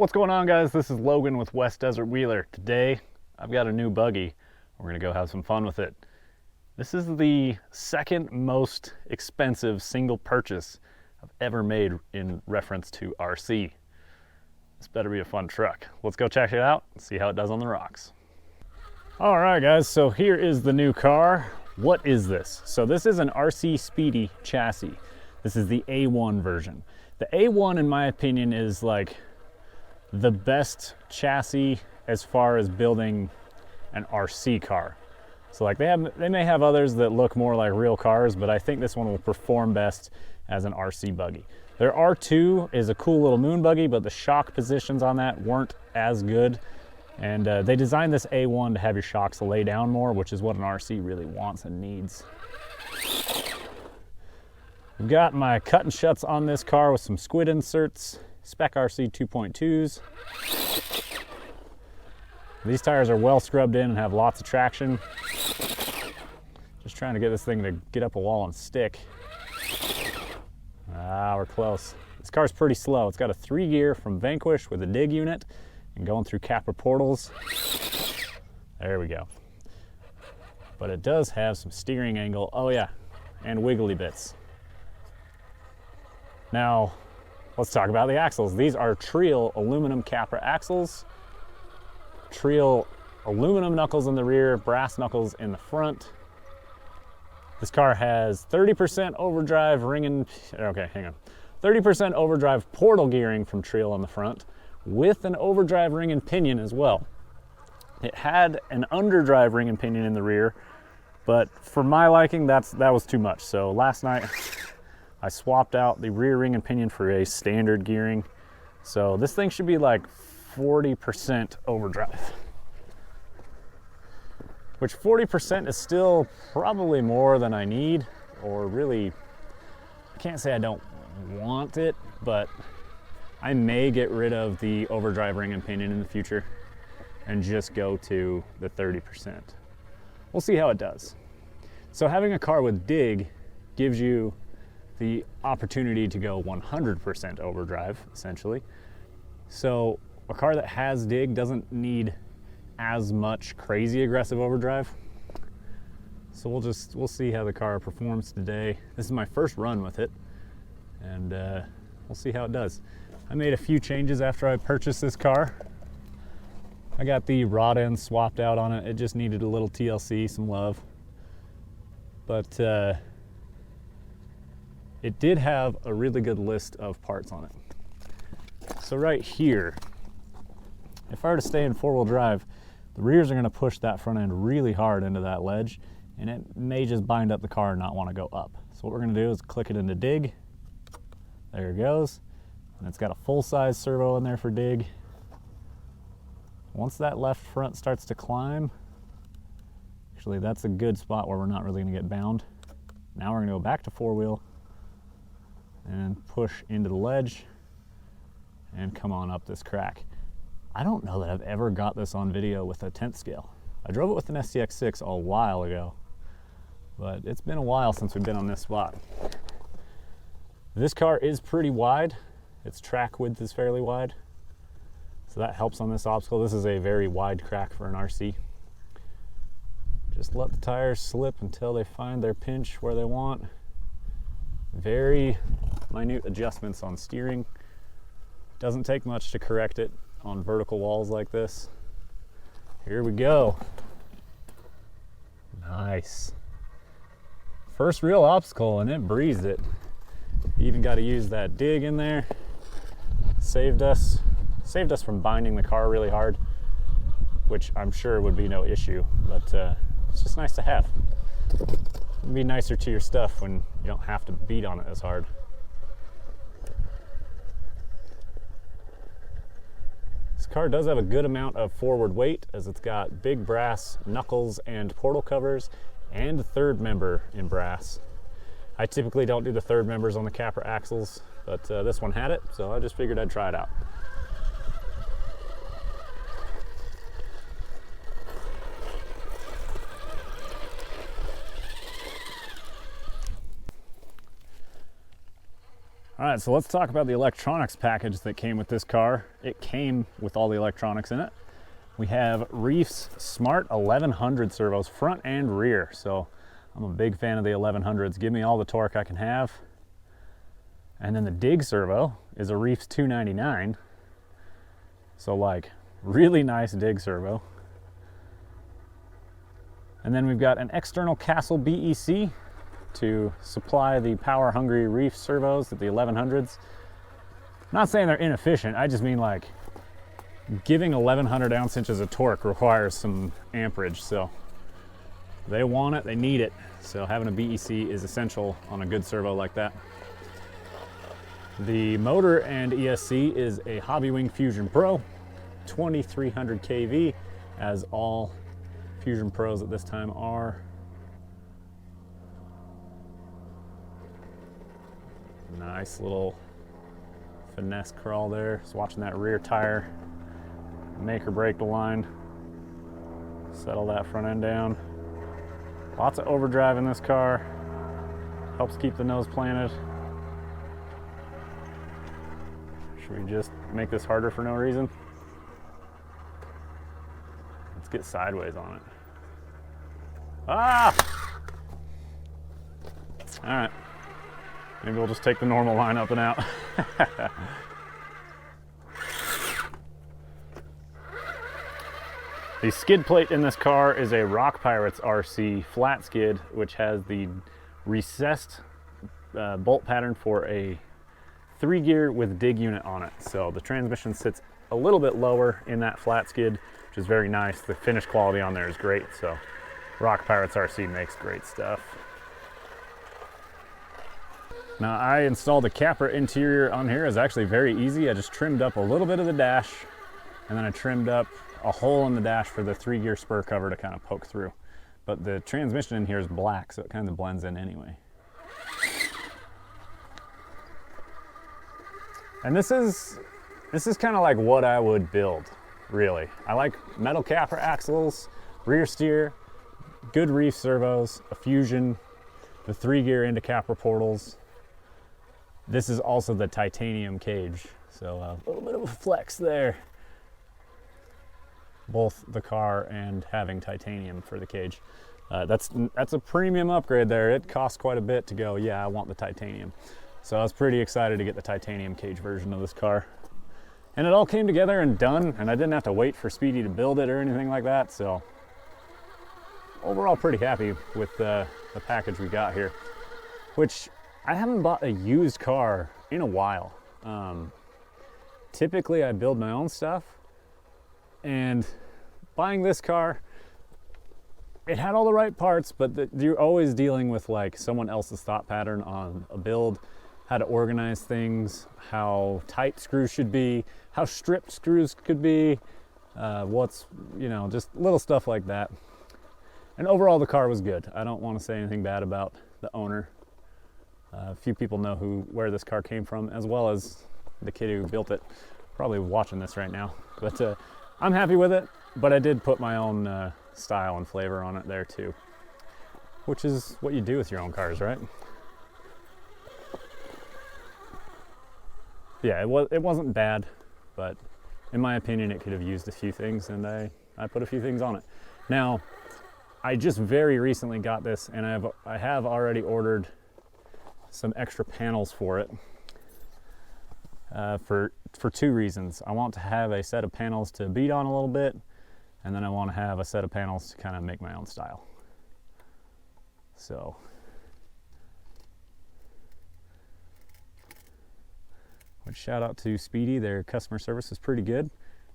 What's going on, guys? This is Logan with West Desert Wheeler. Today I've got a new buggy. We're gonna go have some fun with it. This is the second most expensive single purchase I've ever made in reference to RC. This better be a fun truck. Let's go check it out and see how it does on the rocks. All right, guys, so here is the new car. What is this? So this is an RC Speedy chassis. This is the A1 version. The A1, in my opinion, is like the best chassis as far as building an RC car. So like they may have others that look more like real cars, but I think this one will perform best as an RC buggy. Their R2 is a cool little moon buggy, but the shock positions on that weren't as good. And they designed this A1 to have your shocks lay down more, which is what an RC really wants and needs. I've got my cut and shuts on this car with some squid inserts, Spec RC 2.2s. These tires are well scrubbed in and have lots of traction. Just trying to get this thing to get up a wall and stick. Ah, we're close. This car's pretty slow. It's got a 3-gear from Vanquish with a dig unit and going through Capra portals. There we go. But it does have some steering angle, oh yeah, and wiggly bits. Now, let's talk about the axles. These are Trio aluminum Capra axles. Trio aluminum knuckles in the rear, brass knuckles in the front. This car has 30% overdrive 30% overdrive portal gearing from Trio on the front with an overdrive ring and pinion as well. It had an underdrive ring and pinion in the rear, but for my liking, that was too much. So last night, I swapped out the rear ring and pinion for a standard gearing. So this thing should be like 40% overdrive. Which 40% is still probably more than I need, or really, I can't say I don't want it, but I may get rid of the overdrive ring and pinion in the future and just go to the 30%. We'll see how it does. So having a car with dig gives you the opportunity to go 100% overdrive, essentially. So a car that has dig doesn't need as much crazy aggressive overdrive. So we'll see how the car performs today. This is my first run with it, and we'll see how it does. I made a few changes after I purchased this car. I got the rod end swapped out on it. It just needed a little TLC, some love. But it did have a really good list of parts on it. So right here, if I were to stay in 4-wheel drive, the rears are going to push that front end really hard into that ledge, and it may just bind up the car and not want to go up. So what we're going to do is click it into dig. There it goes. And it's got a full-size servo in there for dig. Once that left front starts to climb, actually that's a good spot where we're not really going to get bound. Now we're going to go back to 4-wheel and push into the ledge and come on up this crack. I don't know that I've ever got this on video with a 10th scale. I drove it with an STX6 a while ago, but it's been a while since we've been on this spot. This car is pretty wide. Its track width is fairly wide, so that helps on this obstacle. This is a very wide crack for an RC. Just let the tires slip until they find their pinch where they want. Very minute adjustments on steering. Doesn't take much to correct it on vertical walls like this. Here we go. Nice. First real obstacle, and it breezed it. Even got to use that dig in there. Saved us from binding the car really hard, which I'm sure would be no issue, but it's just nice to have. It'd be nicer to your stuff when you don't have to beat on it as hard. This car does have a good amount of forward weight, as it's got big brass knuckles and portal covers and a third member in brass. I typically don't do the third members on the Capra axles, but this one had it, so I just figured I'd try it out. All right, so let's talk about the electronics package that came with this car. It came with all the electronics in it. We have Reefs Smart 1100 servos, front and rear. So I'm a big fan of the 1100s. Give me all the torque I can have. And then the dig servo is a Reefs 299. So like really nice dig servo. And then we've got an external Castle BEC to supply the power-hungry Reef servos at the 1100s. Not saying they're inefficient, I just mean like giving 1100 ounce-inches of torque requires some amperage, so they want it, they need it. So having a BEC is essential on a good servo like that. The motor and ESC is a Hobbywing Fusion Pro, 2300 kV, as all Fusion Pros at this time are. Nice little finesse crawl there. Just watching that rear tire make or break the line. Settle that front end down. Lots of overdrive in this car. Helps keep the nose planted. Should we just make this harder for no reason? Let's get sideways on it. Ah! All right. Maybe we'll just take the normal line up and out. The skid plate in this car is a Rock Pirates RC flat skid, which has the recessed bolt pattern for a 3-gear with dig unit on it. So the transmission sits a little bit lower in that flat skid, which is very nice. The finish quality on there is great. So Rock Pirates RC makes great stuff. Now I installed the Capra interior on here. It's actually very easy. I just trimmed up a little bit of the dash, and then I trimmed up a hole in the dash for the 3-gear spur cover to kind of poke through. But the transmission in here is black, so it kind of blends in anyway. And this is kind of like what I would build, really. I like metal Capra axles, rear steer, good Reef servos, a Fusion, the 3-gear into Capra portals. This is also the titanium cage, so a little bit of a flex there. Both the car and having titanium for the cage. That's a premium upgrade there. It costs quite a bit to go, yeah, I want the titanium. So I was pretty excited to get the titanium cage version of this car. And it all came together and done, and I didn't have to wait for Speedy to build it or anything like that, so overall pretty happy with the package we got here, which I haven't bought a used car in a while. Typically I build my own stuff, and buying this car, it had all the right parts, but you're always dealing with like someone else's thought pattern on a build, how to organize things, how tight screws should be, how stripped screws could be, what's, you know, just little stuff like that. And overall the car was good. I don't want to say anything bad about the owner. A few people know where this car came from, as well as the kid who built it. Probably watching this right now. But I'm happy with it, but I did put my own style and flavor on it there too, which is what you do with your own cars, right? Yeah, it wasn't bad, but in my opinion it could have used a few things, and I put a few things on it. Now, I just very recently got this, and I have already ordered some extra panels for it for 2 reasons. I want to have a set of panels to beat on a little bit, and then I want to have a set of panels to kind of make my own style. So, which shout out to Speedy. Their customer service is pretty good.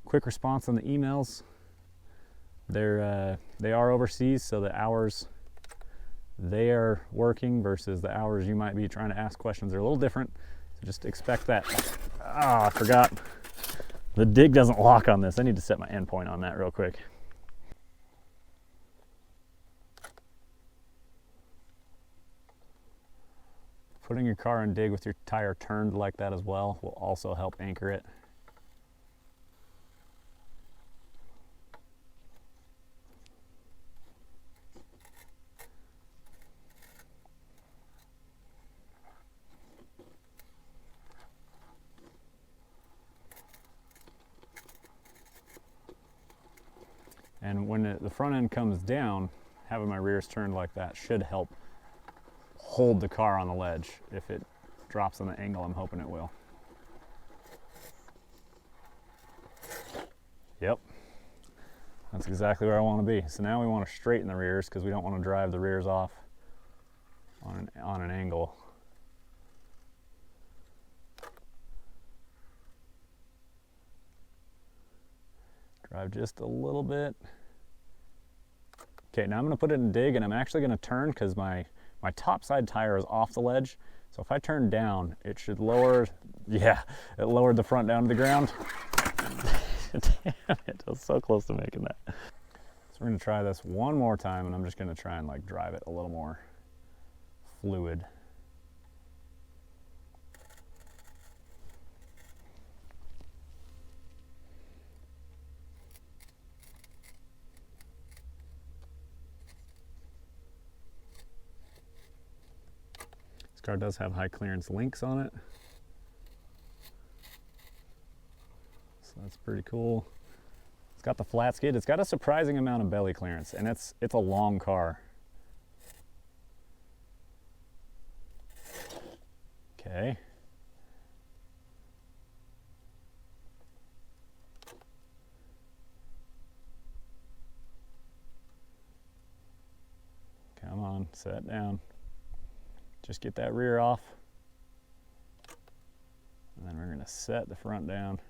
Quick response on the emails. They are overseas, so the hours they are working versus the hours you might be trying to ask questions are a little different. So just expect that. Ah, I forgot. The dig doesn't lock on this. I need to set my endpoint on that real quick. Putting your car in dig with your tire turned like that as well will also help anchor it. And when the front end comes down, having my rears turned like that should help hold the car on the ledge if it drops on the angle I'm hoping it will. Yep, that's exactly where I want to be. So now we want to straighten the rears because we don't want to drive the rears off on an angle. Drive just a little bit. Okay, now I'm going to put it in dig, and I'm actually going to turn because my top side tire is off the ledge. So if I turn down, it should lower, yeah, it lowered the front down to the ground. Damn it, I was so close to making that. So we're going to try this one more time, and I'm just going to try and like drive it a little more fluid. This car does have high clearance links on it, so that's pretty cool. It's got the flat skid. It's got a surprising amount of belly clearance, and it's a long car. Okay. Come on, set down. Just get that rear off. And then we're going to set the front down.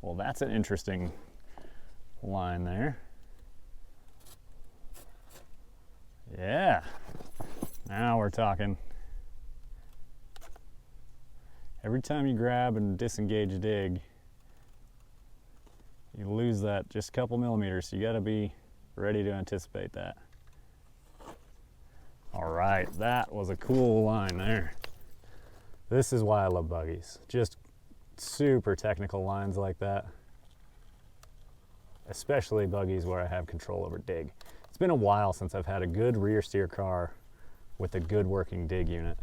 Well, that's an interesting line there. Yeah, now we're talking. Every time you grab and disengage dig, you lose that just a couple millimeters, so you got to be ready to anticipate that. All right, that was a cool line there. This is why I love buggies. Just super technical lines like that. Especially buggies where I have control over dig. It's been a while since I've had a good rear steer car with a good working dig unit.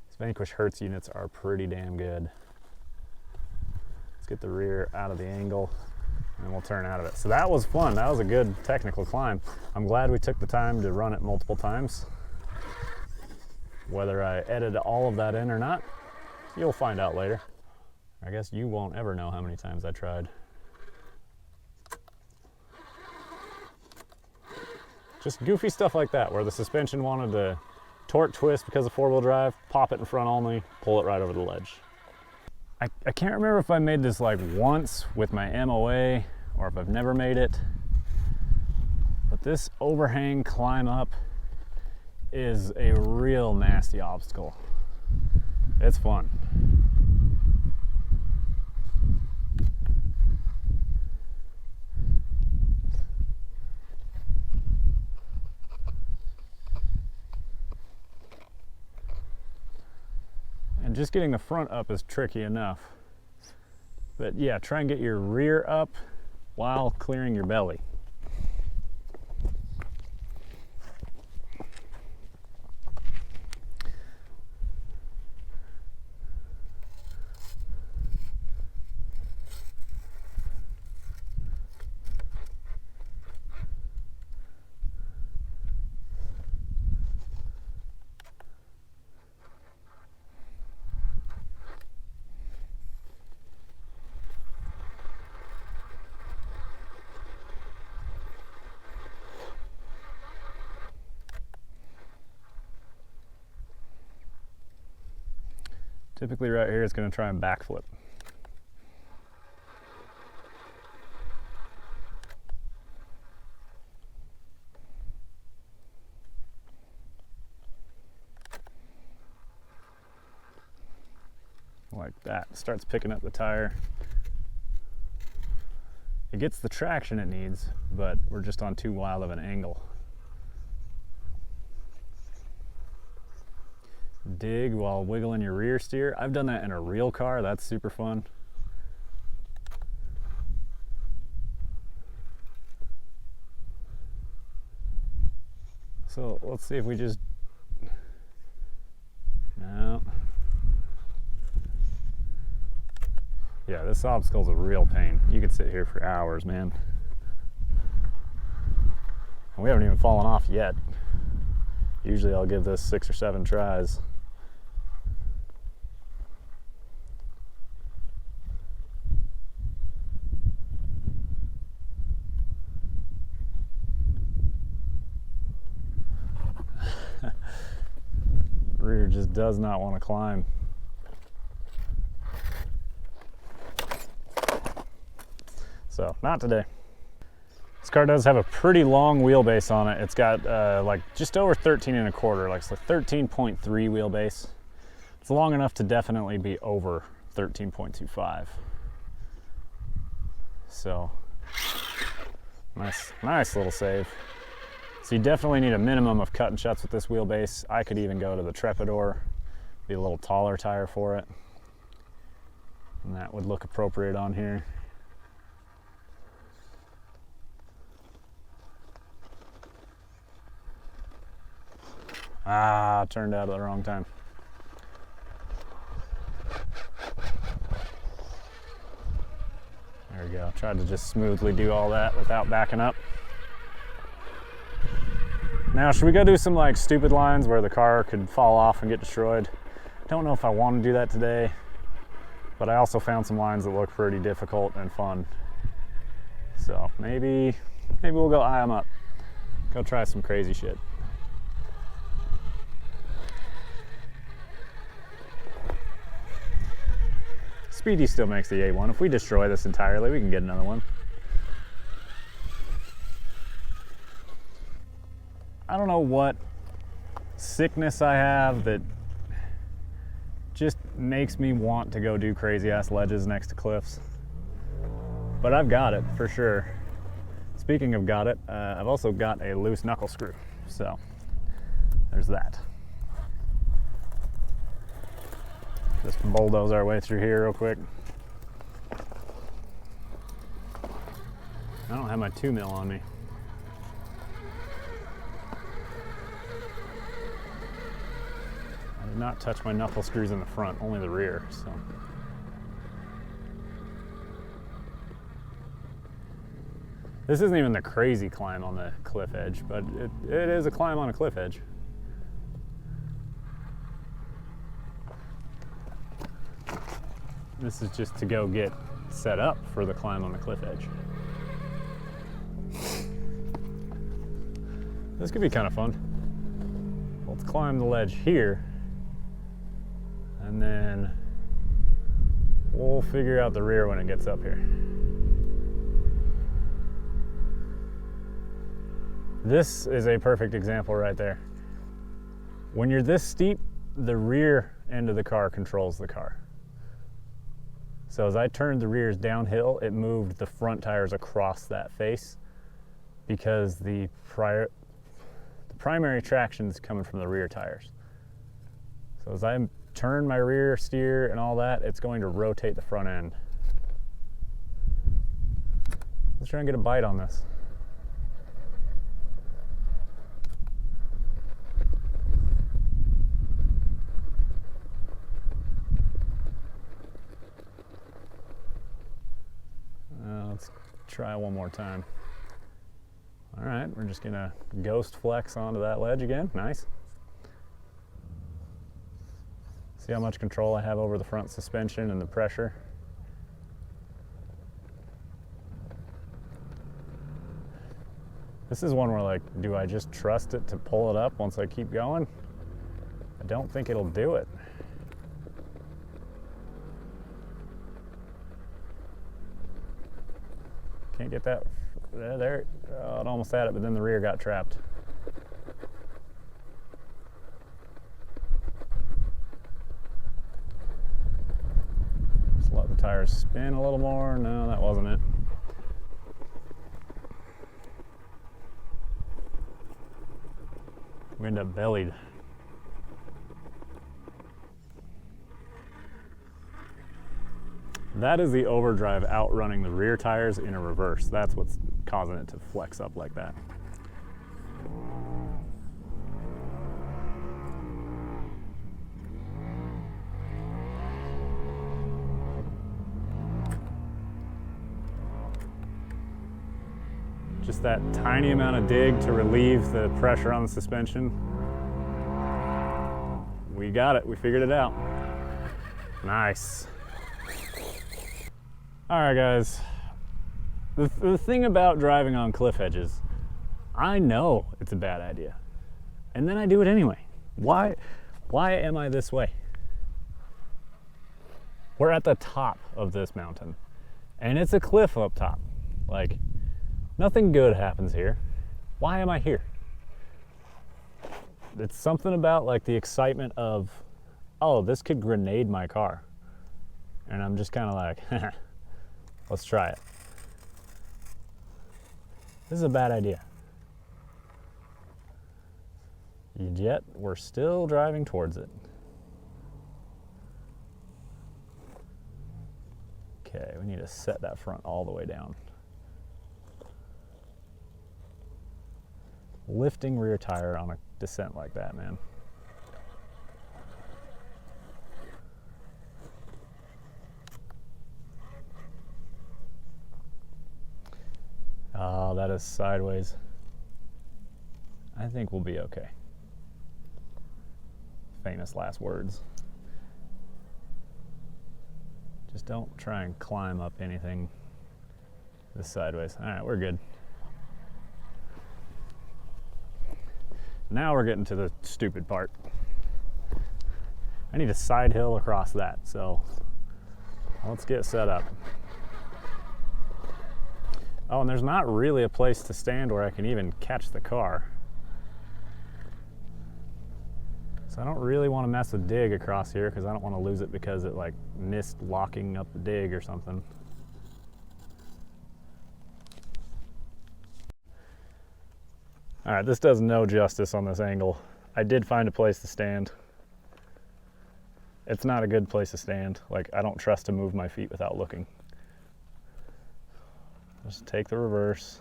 These Vanquish Hertz units are pretty damn good. Let's get the rear out of the angle and we'll turn out of it. So that was fun. That was a good technical climb. I'm glad we took the time to run it multiple times. Whether I edited all of that in or not, you'll find out later. I guess you won't ever know how many times I tried. Just goofy stuff like that, where the suspension wanted to torque twist because of four-wheel drive, pop it in front only, pull it right over the ledge. I can't remember if I made this like once with my MOA or if I've never made it, but this overhang climb up is a real nasty obstacle. It's fun. And just getting the front up is tricky enough. But yeah, try and get your rear up while clearing your belly. Typically right here it's going to try and backflip. Like that. Starts picking up the tire. It gets the traction it needs, but we're just on too wild of an angle. Dig while wiggling your rear steer. I've done that in a real car. That's super fun. So let's see if we just, no, Yeah, this obstacle's a real pain. You could sit here for hours, man. And we haven't even fallen off yet. Usually I'll give this 6 or 7 tries. Rear just does not want to climb. So, not today. This car does have a pretty long wheelbase on it. It's got like just over 13 1/4, like it's a 13.3 wheelbase. It's long enough to definitely be over 13.25. So, nice little save. So you definitely need a minimum of cut and shuts with this wheelbase. I could even go to the Trepador, be a little taller tire for it. And that would look appropriate on here. Ah, turned out at the wrong time. There we go. Tried to just smoothly do all that without backing up. Now, should we go do some like stupid lines where the car could fall off and get destroyed? Don't know if I want to do that today, but I also found some lines that look pretty difficult and fun. So maybe we'll go eye them up. Go try some crazy shit. Speedy still makes the A1. If we destroy this entirely, we can get another one. I don't know what sickness I have that just makes me want to go do crazy ass ledges next to cliffs. But I've got it for sure. Speaking of got it, I've also got a loose knuckle screw. So there's that. Just bulldoze our way through here real quick. I don't have my 2 mil on me. I did not touch my knuckle screws in the front, only the rear, so. This isn't even the crazy climb on the cliff edge, but it is a climb on a cliff edge. This is just to go get set up for the climb on the cliff edge. This could be kind of fun. Let's climb the ledge here, and then we'll figure out the rear when it gets up here. This is a perfect example right there. When you're this steep, the rear end of the car controls the car. So as I turned the rears downhill, it moved the front tires across that face because the primary traction is coming from the rear tires. So as I turn my rear steer and all that, it's going to rotate the front end. Let's try and get a bite on this. Let's try one more time. All right, we're just gonna ghost flex onto that ledge again. Nice. See how much control I have over the front suspension and the pressure. This is one where, like, do I just trust it to pull it up once I keep going? I don't think it'll do it. Can't get that there. Oh, it almost had it, but then the rear got trapped. Just let the tires spin a little more. No, that wasn't it. We end up bellied. That is the overdrive outrunning the rear tires in a reverse. That's what's causing it to flex up like that. Just that tiny amount of dig to relieve the pressure on the suspension. We got it, we figured it out. Nice. All right, guys. The thing about driving on cliff edges, I know it's a bad idea, and then I do it anyway. Why am I this way? We're at the top of this mountain, and it's a cliff up top. Like, nothing good happens here. Why am I here? It's something about like the excitement of, oh, this could grenade my car. And I'm just kind of like, let's try it. This is a bad idea. Yet we're still driving towards it. Okay, we need to set that front all the way down. Lifting rear tire on a descent like that, man. Oh, that is sideways. I think we'll be okay. Famous last words. Just don't try and climb up anything this sideways. All right, we're good. Now we're getting to the stupid part. I need a side hill across that, so let's get set up. Oh, and there's not really a place to stand where I can even catch the car. So I don't really want to mess with dig across here because I don't want to lose it because it like missed locking up the dig or something. All right, this does no justice on this angle. I did find a place to stand. It's not a good place to stand. Like, I don't trust to move my feet without looking. Just take the reverse.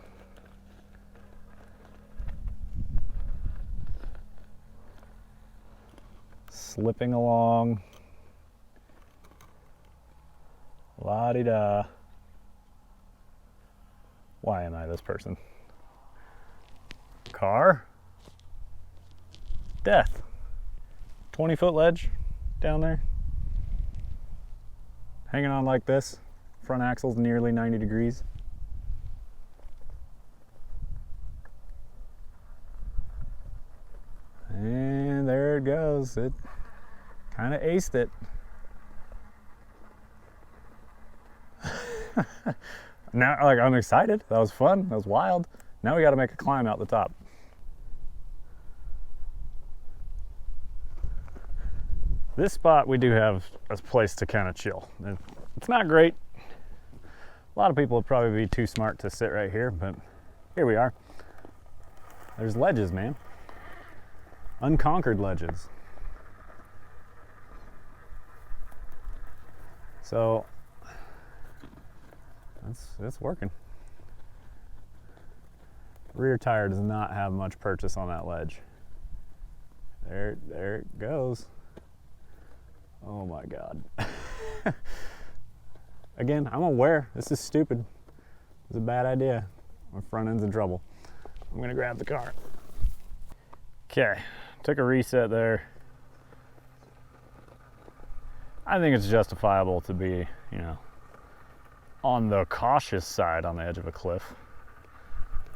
Slipping along. La-di-da. Why am I this person? Car. Death. 20-foot ledge down there. Hanging on like this. Front axle's nearly 90 degrees. And there it goes. It kind of aced it. Now, like, I'm excited. That was fun. That was wild. Now we got to make a climb out the top. This spot, we do have a place to kind of chill. It's not great. A lot of people would probably be too smart to sit right here, but here we are. There's ledges, man. Unconquered ledges. So that's working. Rear tire does not have much purchase on that ledge. There it goes. Oh my God. Again, I'm aware this is stupid. It's a bad idea. My front end's in trouble. I'm gonna grab the car. Okay, took a reset there. I think it's justifiable to be, you know, on the cautious side on the edge of a cliff,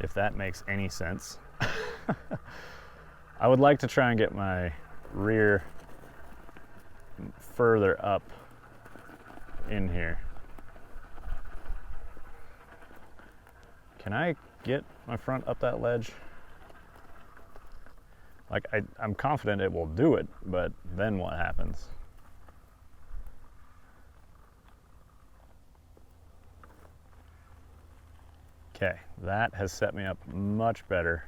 if that makes any sense. I would like to try and get my rear further up in here. Can I get my front up that ledge? Like, I'm confident it will do it, but then what happens? Okay, that has set me up much better,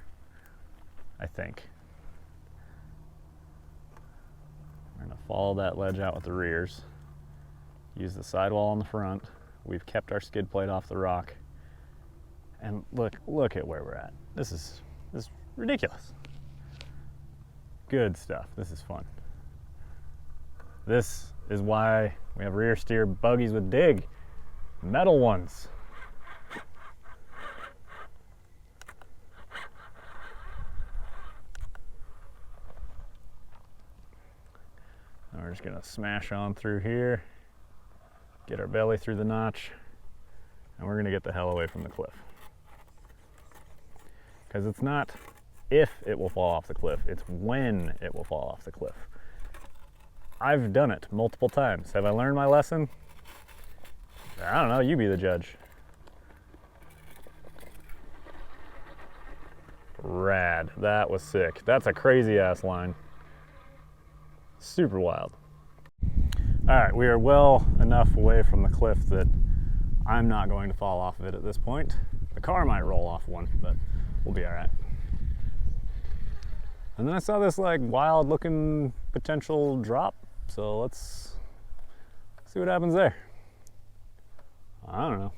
I think. I'm gonna follow that ledge out with the rears. Use the sidewall on the front. We've kept our skid plate off the rock. And look at where we're at. This is ridiculous. Good stuff. This is fun. This is why we have rear steer buggies with dig. Metal ones. we're just gonna smash on through here, get our belly through the notch, and we're gonna get the hell away from the cliff. Because it's not if it will fall off the cliff, it's when it will fall off the cliff. I've done it multiple times. Have I learned my lesson? I don't know, you be the judge. Rad, that was sick. That's a crazy ass line. Super wild. All right, we are well enough away from the cliff that I'm not going to fall off of it at this point. The car might roll off one, but we'll be all right. And then I saw this like wild looking potential drop. So let's see what happens there. I don't know.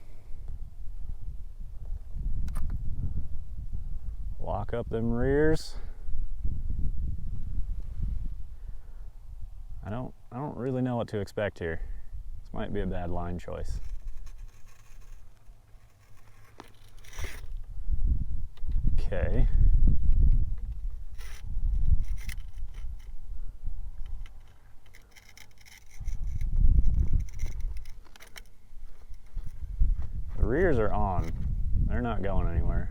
Lock up them rears. I don't really know what to expect here. This might be a bad line choice. Okay. The rears are on. They're not going anywhere.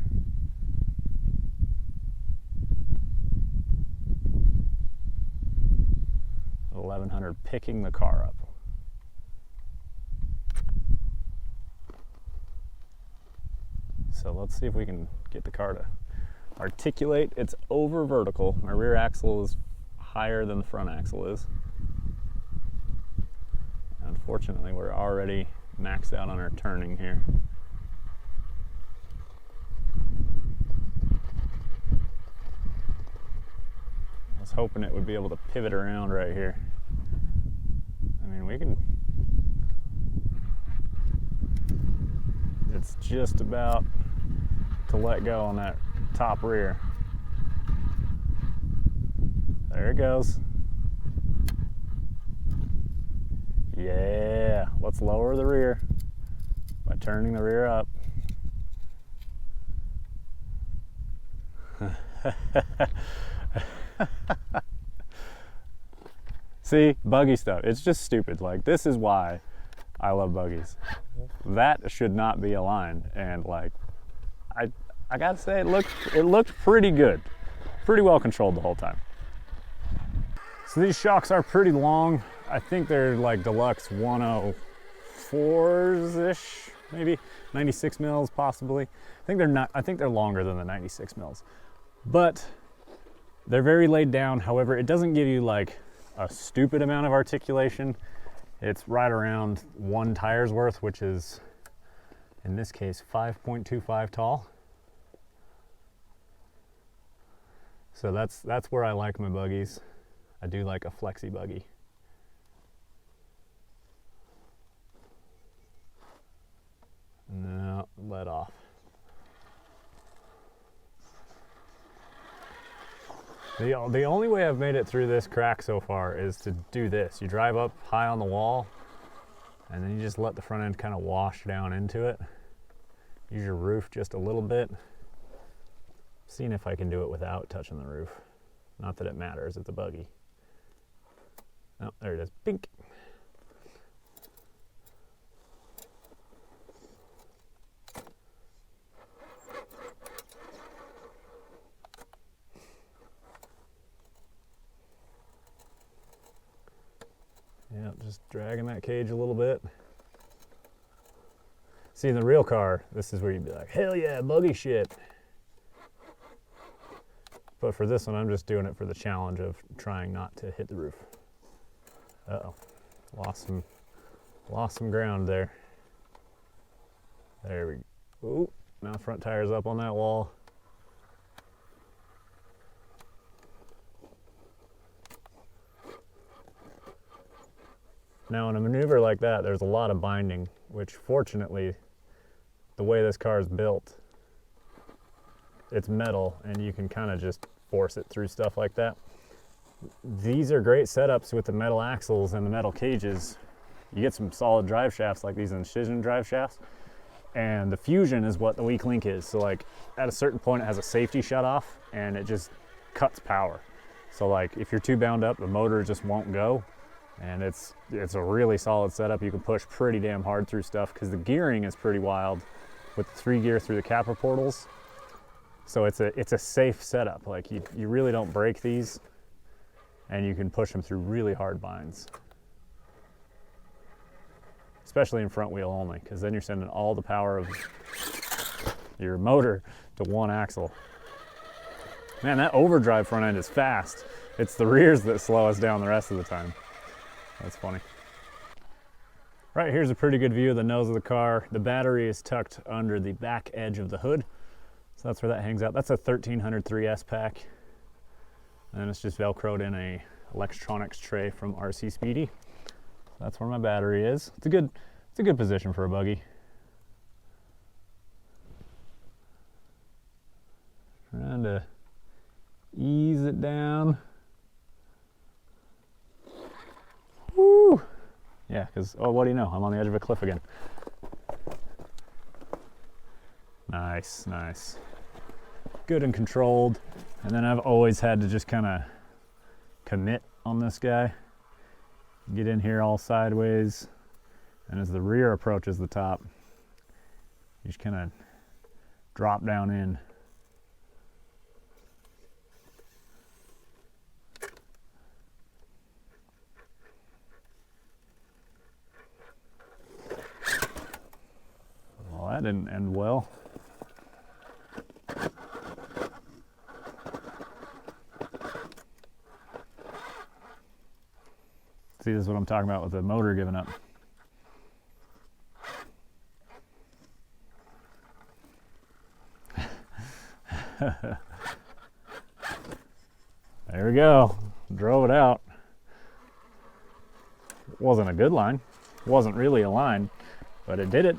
The 1100 picking the car up. So let's see if we can get the car to articulate. It's over vertical. My rear axle is higher than the front axle is. Unfortunately, we're already maxed out on our turning here. I was hoping it would be able to pivot around right here. I mean, we can. It's just about to let go on that top rear. There it goes. Yeah, let's lower the rear by turning the rear up. See, buggy stuff, it's just stupid. Like, this is why I love buggies. That should not be aligned, and like, I gotta say, it looked pretty good. Pretty well controlled the whole time. So these shocks are pretty long. I think they're like deluxe 104s-ish, maybe 96 mils possibly. I think they're longer than the 96 mils, but they're very laid down. However, it doesn't give you like a stupid amount of articulation. It's right around one tire's worth, which is in this case 5.25 tall. So that's where I like my buggies. I do like a flexi buggy. No, let off. The only way I've made it through this crack so far is to do this. You drive up high on the wall, and then you just let the front end kind of wash down into it. Use your roof just a little bit. Seeing if I can do it without touching the roof. Not that it matters, it's a buggy. Oh, there it is, pink. Yeah, just dragging that cage a little bit. See, in the real car, this is where you'd be like, hell yeah, buggy shit. But for this one, I'm just doing it for the challenge of trying not to hit the roof. Uh-oh, lost some ground there. There we go. Ooh, now front tire's up on that wall. Now in a maneuver like that, there's a lot of binding, which fortunately, the way this car is built, it's metal and you can kind of just force it through stuff like that. These are great setups with the metal axles and the metal cages. You get some solid drive shafts like these incision drive shafts, and the Fusion is what the weak link is. So like at a certain point it has a safety shut off and it just cuts power. So like if you're too bound up, the motor just won't go. And it's a really solid setup. You can push pretty damn hard through stuff because the gearing is pretty wild with the 3 gear through the Capra portals. So it's a safe setup. Like you really don't break these, and you can push them through really hard binds. Especially in front wheel only, because then you're sending all the power of your motor to one axle. Man, that overdrive front end is fast. It's the rears that slow us down the rest of the time. That's funny. Right here's a pretty good view of the nose of the car. The battery is tucked under the back edge of the hood. So that's where that hangs out. That's a 1300 3S pack. And it's just Velcroed in a electronics tray from RC Speedy. That's where my battery is. It's a good position for a buggy. Trying to ease it down. Woo! Yeah, because, oh, what do you know? I'm on the edge of a cliff again. Nice, nice. Good and controlled. And then I've always had to just kind of commit on this guy. Get in here all sideways. And as the rear approaches the top, you just kind of drop down in. Well, that didn't end well. See, this is what I'm talking about with the motor giving up. There we go. Drove it out. Wasn't a good line. Wasn't really a line, but it did it.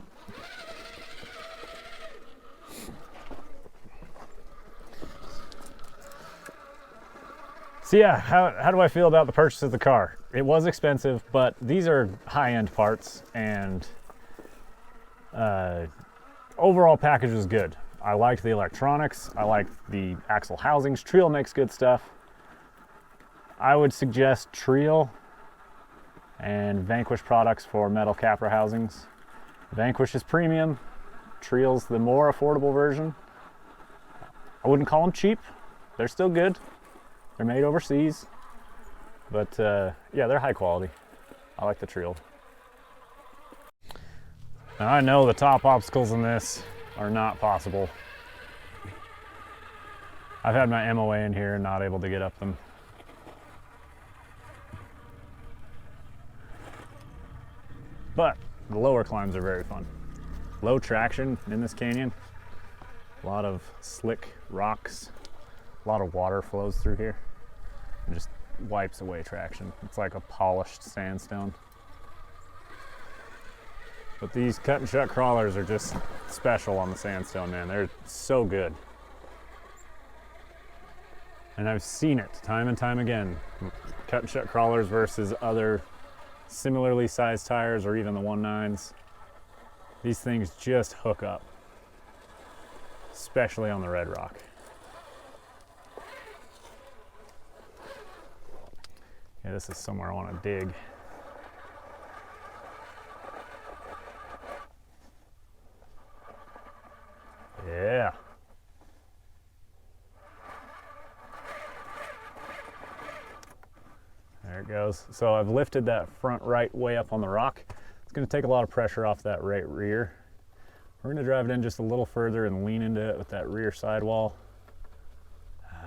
So yeah, how do I feel about the purchase of the car? It was expensive, but these are high-end parts, and overall package was good. I liked the electronics. I liked the axle housings. Treel makes good stuff. I would suggest Treel and Vanquish products for metal Capra housings. Vanquish is premium. Treel's the more affordable version. I wouldn't call them cheap. They're still good. They're made overseas. But yeah, they're high quality. I like the Treel. Now I know the top obstacles in this are not possible. I've had my MOA in here and not able to get up them. But the lower climbs are very fun. Low traction in this canyon. A lot of slick rocks. A lot of water flows through here. And just wipes away traction. It's like a polished sandstone. But these cut and shut crawlers are just special on the sandstone, man. They're so good. And I've seen it time and time again. Cut and shut crawlers versus other similarly sized tires or even the 1.9s. These things just hook up, especially on the red rock. Yeah, this is somewhere I want to dig. Yeah. There it goes. So I've lifted that front right way up on the rock. It's going to take a lot of pressure off that right rear. We're going to drive it in just a little further and lean into it with that rear sidewall.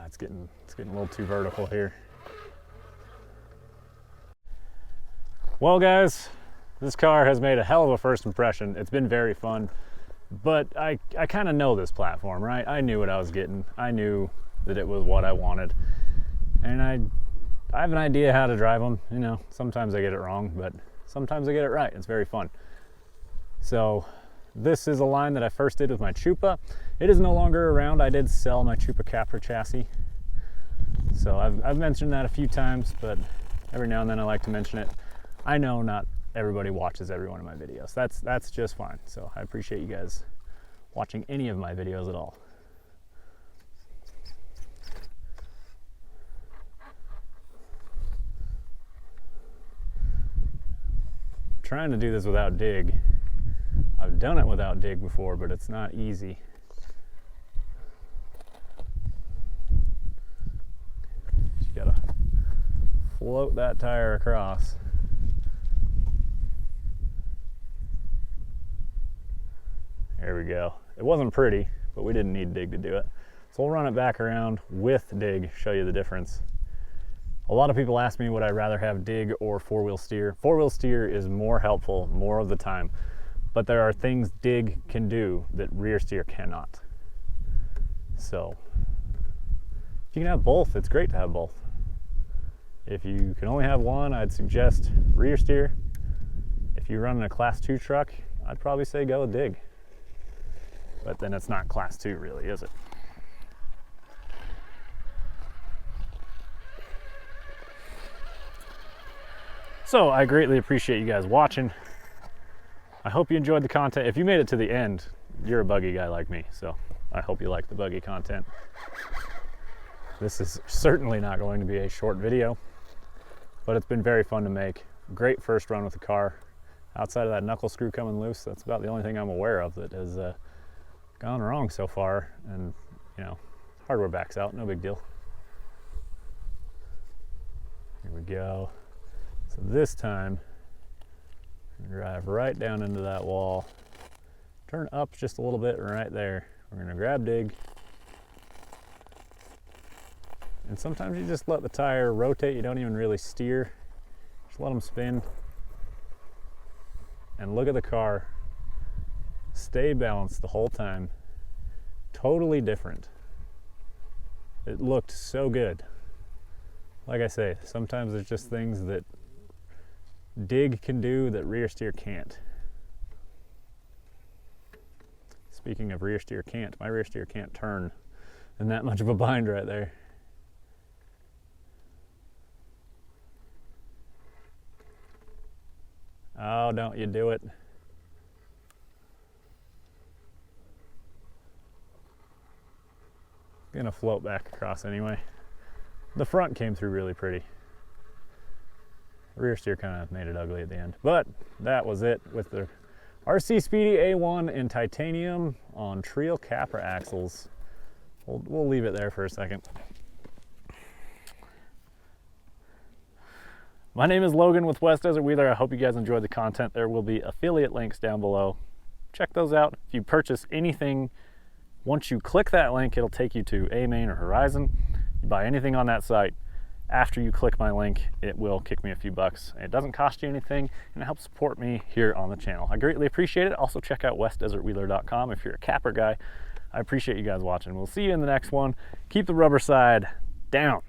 It's getting a little too vertical here. Well, guys, this car has made a hell of a first impression. It's been very fun, but I kind of know this platform, right? I knew what I was getting. I knew that it was what I wanted, and I have an idea how to drive them. You know, sometimes I get it wrong, but sometimes I get it right. It's very fun. So this is a line that I first did with my Chupa. It is no longer around. I did sell my Chupa Capra chassis. So I've mentioned that a few times, but every now and then I like to mention it. I know not everybody watches every one of my videos. That's just fine. So I appreciate you guys watching any of my videos at all. trying to do this without dig. I've done it without dig before, but it's not easy. You gotta float that tire across. There we go. It wasn't pretty, but we didn't need dig to do it. So we'll run it back around with dig, show you the difference. A lot of people ask me would I rather have dig or four-wheel steer. Four-wheel steer is more helpful more of the time, but there are things dig can do that rear steer cannot. So if you can have both, it's great to have both. If you can only have one, I'd suggest rear steer. If you're running a class 2 truck, I'd probably say go with dig. But then it's not class 2 really, is it? So I greatly appreciate you guys watching. I hope you enjoyed the content. If you made it to the end, you're a buggy guy like me, so I hope you like the buggy content. This is certainly not going to be a short video, but it's been very fun to make. Great first run with the car. Outside of that knuckle screw coming loose, that's about the only thing I'm aware of that has gone wrong so far. And you know, hardware backs out, no big deal. Here we go. So this time, drive right down into that wall, turn up just a little bit right there. We're gonna grab dig. And sometimes you just let the tire rotate, you don't even really steer. Just let them spin. And look at the car. Stay balanced the whole time. Totally different. It looked so good. Like I say, sometimes there's just things that dig can do that rear steer can't. Speaking of rear steer can't, my rear steer can't turn in that much of a bind right there. Oh, don't you do it. Gonna float back across anyway. The front came through really pretty. Rear steer kind of made it ugly at the end, but that was it with the RC Speedy A1 in titanium on Axial Capra axles. We'll leave it there for a second. My name is Logan with West Desert Wheeler. I hope you guys enjoyed the content. There will be affiliate links down below. Check those out. If you purchase anything, once you click that link, it'll take you to A-Main or Horizon. You buy anything on that site, after you click my link, it will kick me a few bucks. It doesn't cost you anything, and it helps support me here on the channel. I greatly appreciate it. Also check out westdesertwheeler.com if you're a Capra guy. I appreciate you guys watching. We'll see you in the next one. Keep the rubber side down.